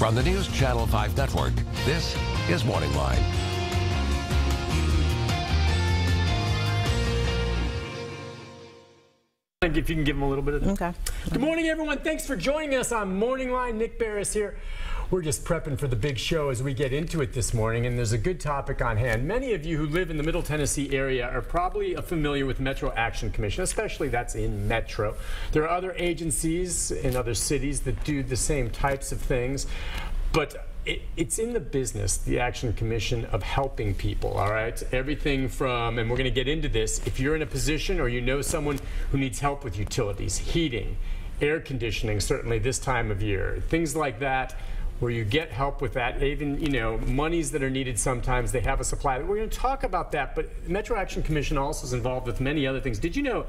From the News Channel 5 Network, this is MorningLine. If you can give them a little bit of that. Okay. Good morning, everyone. Thanks for joining us on MorningLine. Nick Beres here. We're just prepping for the big show as we get into it this morning, and there's a good topic on hand. Many of you who live in the Middle Tennessee area are probably familiar with Metro Action Commission, especially that's in Metro. There are other agencies in other cities that do the same types of things, but it's in the business, the Action Commission, of helping people, all right? Everything from, and we're going to get into this, if you're in a position or you know someone who needs help with utilities, heating, air conditioning, certainly this time of year, things like that, where you get help with that, even, you know, monies that are needed sometimes, they have a supply. We're going to talk about that, but Metro Action Commission also is involved with many other things. Did you know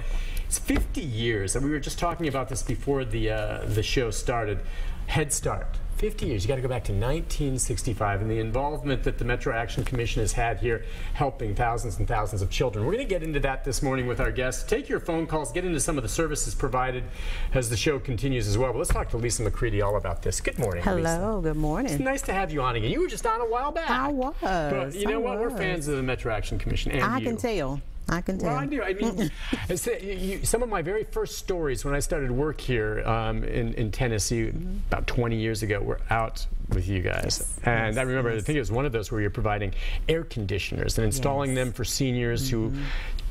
it's 50 years, and we were just talking about this before the show started, Head Start. 50 years. You got to go back to 1965 and the involvement that the Metro Action Commission has had here helping thousands and thousands of children. We're going to get into that this morning with our guests. Take your phone calls, get into some of the services provided as the show continues as well. But let's talk to Lisa McCrady all about this. Good morning, Hello, Lisa. Good morning. It's nice to have you on again. You were just on a while back. I was. But you know what? We're fans of the Metro Action Commission, and I you. can tell. I can tell. Well, I do. I mean, some of my very first stories when I started work here in Tennessee about 20 years ago were out with you guys. Yes. And yes. I remember, yes. I think it was one of those where you're providing air conditioners and installing yes. them for seniors who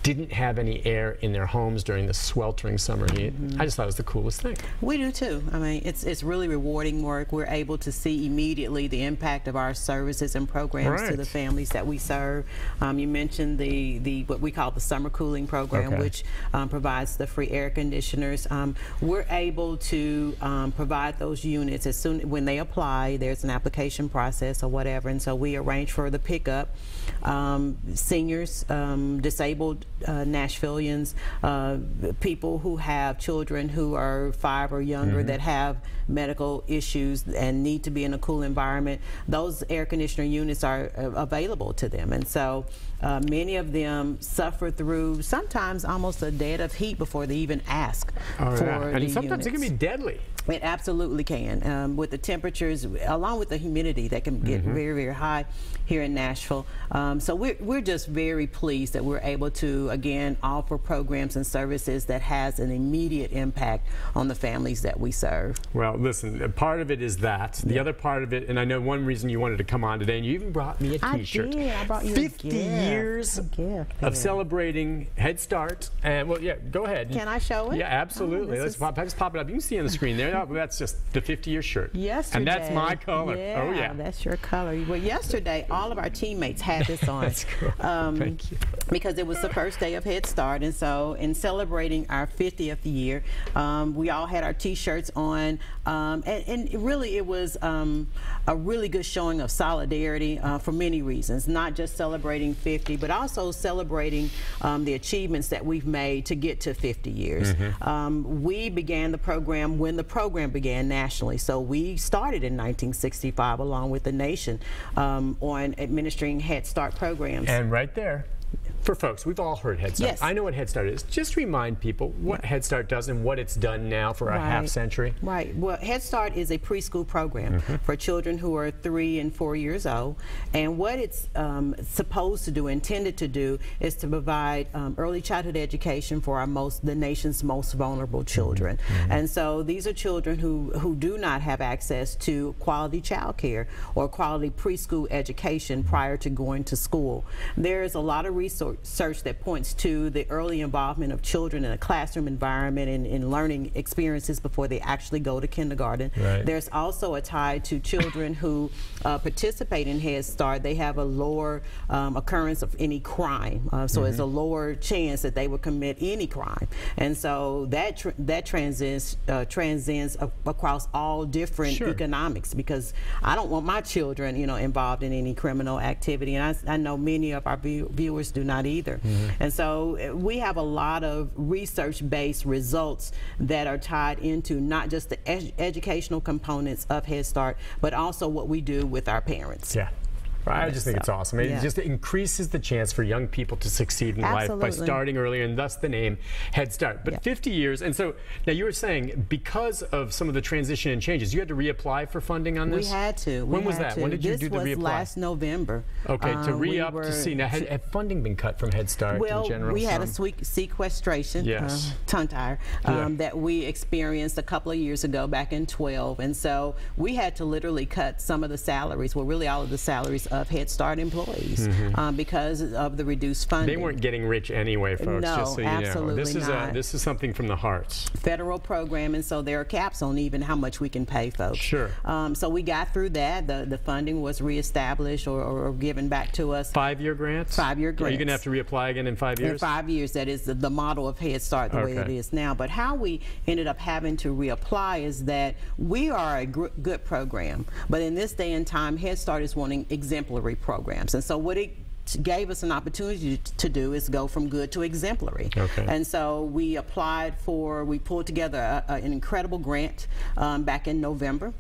didn't have any air in their homes during the sweltering summer heat. I just thought it was the coolest thing. We do too. I mean, it's really rewarding work. We're able to see immediately the impact of our services and programs to the families that we serve. You mentioned the what we call the summer cooling program, which provides the free air conditioners. We're able to provide those units as soon when they apply. There's an application process or whatever, and so we arrange for the pickup. Seniors, disabled Nashvillians, people who have children who are 5 or younger that have medical issues and need to be in a cool environment, those air conditioner units are available to them. And so many of them suffer through sometimes almost a dead of heat before they even ask for And sometimes units. it can be deadly. It absolutely can. With the temperatures, along with the humidity that can get very, very high here in Nashville. So we're just very pleased that we're able to, again, offer programs and services that has an immediate impact on the families that we serve. Well, listen, part of it is that. The other part of it, and I know one reason you wanted to come on today, and you even brought me a T-shirt. I did. I brought you 50 a gift. years of celebrating Head Start. And, well, yeah, go ahead. Can I show it? Yeah, absolutely. Let's pop it up. You can see on the screen there. Oh, that's just the 50-year shirt. Yesterday. And that's my color. Yeah, oh, yeah. That's your color. Well, yesterday, all of our teammates had this on. That's cool. Thank you. Because it was the first day of Head Start, and so in celebrating our 50th year, we all had our T-shirts on, and really it was a really good showing of solidarity for many reasons, not just celebrating 50, but also celebrating the achievements that we've made to get to 50 years. We began the program when the program began nationally, so we started in 1965 along with the nation on administering Head Start programs. And right there, for folks, we've all heard Head Start. Yes. I know what Head Start is. Just remind people what Head Start does and what it's done now for a half century. Right. Well, Head Start is a preschool program for children who are 3 and 4 years old. And what it's supposed to do, intended to do, is to provide early childhood education for the nation's most vulnerable children. And so these are children who do not have access to quality child care or quality preschool education prior to going to school. There's a lot of research that points to the early involvement of children in a classroom environment and in learning experiences before they actually go to kindergarten. There's also a tie to children who participate in Head Start. They have a lower occurrence of any crime, so it's a lower chance that they will commit any crime. And so that transcends across all different economics, because I don't want my children, involved in any criminal activity, and I know many of our viewers do not either. And so we have a lot of research-based results that are tied into not just the educational components of Head Start, but also what we do with our parents. Yeah. I just think it's awesome. It just increases the chance for young people to succeed in life by starting earlier, and thus the name Head Start. But 50 years, and so now you were saying because of some of the transition and changes, you had to reapply for funding on this? We had to. When was that? When did you do the reapply? This was last November. Okay, to re-up to see. Now, had funding been cut from Head Start in general? Well, we had a sequestration, tongue tire, that we experienced a couple of years ago, back in 12, and so we had to literally cut some of the salaries, well, really all of the salaries of Head Start employees because of the reduced funding. They weren't getting rich anyway, folks, no, just so you absolutely know. This is something from the hearts. Federal program, and so there are caps on even how much we can pay folks. Sure. So we got through that. The funding was reestablished or given back to us. 5-year grants? 5-year grants. Are you going to have to reapply again in 5 years? In 5 years. That is the model of Head Start the way it is now. But how we ended up having to reapply is that we are a good program, but in this day and time, Head Start is wanting exemplary programs. And so what it gave us an opportunity to do is go from good to exemplary. And so we pulled together an incredible grant back in November.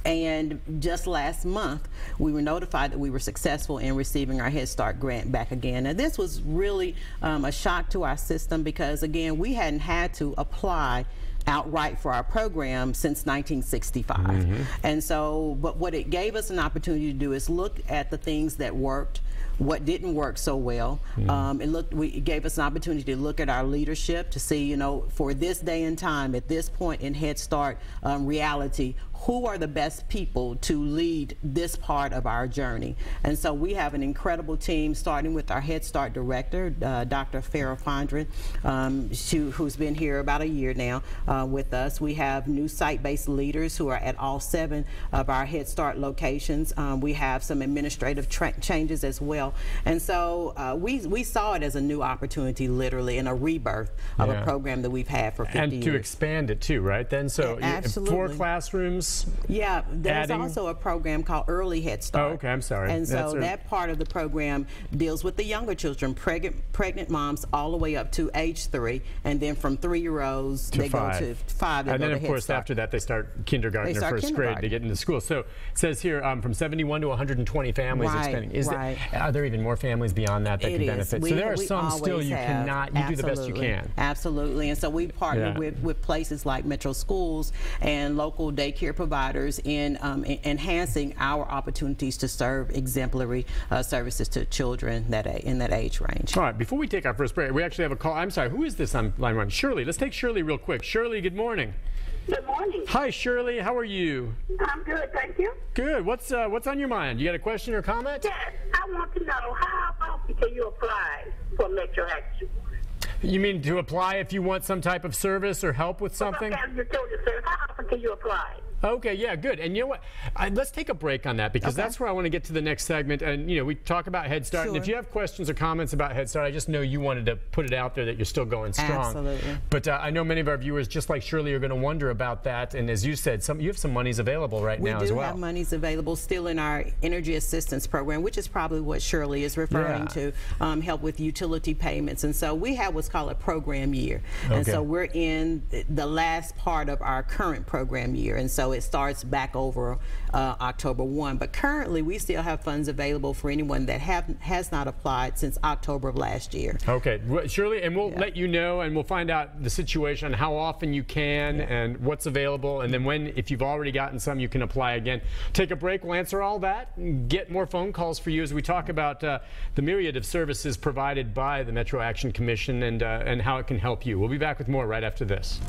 And just last month, we were notified that we were successful in receiving our Head Start grant back again. And this was really a shock to our system because, again, we hadn't had to apply outright for our program since 1965. And so, but what it gave us an opportunity to do is look at the things that worked, what didn't work so well. It gave us an opportunity to look at our leadership to see, you know, for this day and time, at this point in Head Start reality, who are the best people to lead this part of our journey. And so we have an incredible team, starting with our Head Start director, Dr. Farrah Fondren, who's been here about a year now with us. We have new site-based leaders who are at all 7 of our Head Start locations. We have some administrative changes as well. And so we saw it as a new opportunity, literally, and a rebirth of a program that we've had for 50 years. And to expand it too, right? Then, so 4 classrooms. Yeah, there's also a program called Early Head Start. Oh, okay, I'm sorry. And so that part of the program deals with the younger children, pregnant moms all the way up to age 3, and then from 3-year-olds they go to 5. And then, of course, after that they start kindergarten or first grade to get into school. So it says here from 71 to 120 families expanding. Are there even more families beyond that can benefit? So there are some still you cannot. You do the best you can. Absolutely. And so we partner with places like Metro Schools and local daycare providers in enhancing our opportunities to serve exemplary services to children in that age range. All right, before we take our first break, we actually have a call. I'm sorry, who is this on line 1? Shirley. Let's take Shirley real quick. Shirley, good morning. Good morning. Hi, Shirley. How are you? I'm good, thank you. Good. What's on your mind? You got a question or comment? Yes, I want to know how often can you apply for Metro Action? You mean to apply if you want some type of service or help with something? How often can you apply? Okay, yeah, good. And you know what? Let's take a break on that because that's where I want to get to the next segment. And, you know, we talk about Head Start. And if you have questions or comments about Head Start, I just know you wanted to put it out there that you're still going strong. Absolutely. But I know many of our viewers, just like Shirley, are going to wonder about that. And as you said, you have some monies available right now as well. We do have monies available still in our Energy Assistance Program, which is probably what Shirley is referring to, help with utility payments. And so we have what's called a program year. And so we're in the last part of our current program year. And so it starts back over October 1. But currently, we still have funds available for anyone that has not applied since October of last year. Okay, Shirley, and we'll let you know, and we'll find out the situation, how often you can, and what's available, and then if you've already gotten some, you can apply again. Take a break. We'll answer all that and get more phone calls for you as we talk about the myriad of services provided by the Metro Action Commission and how it can help you. We'll be back with more right after this.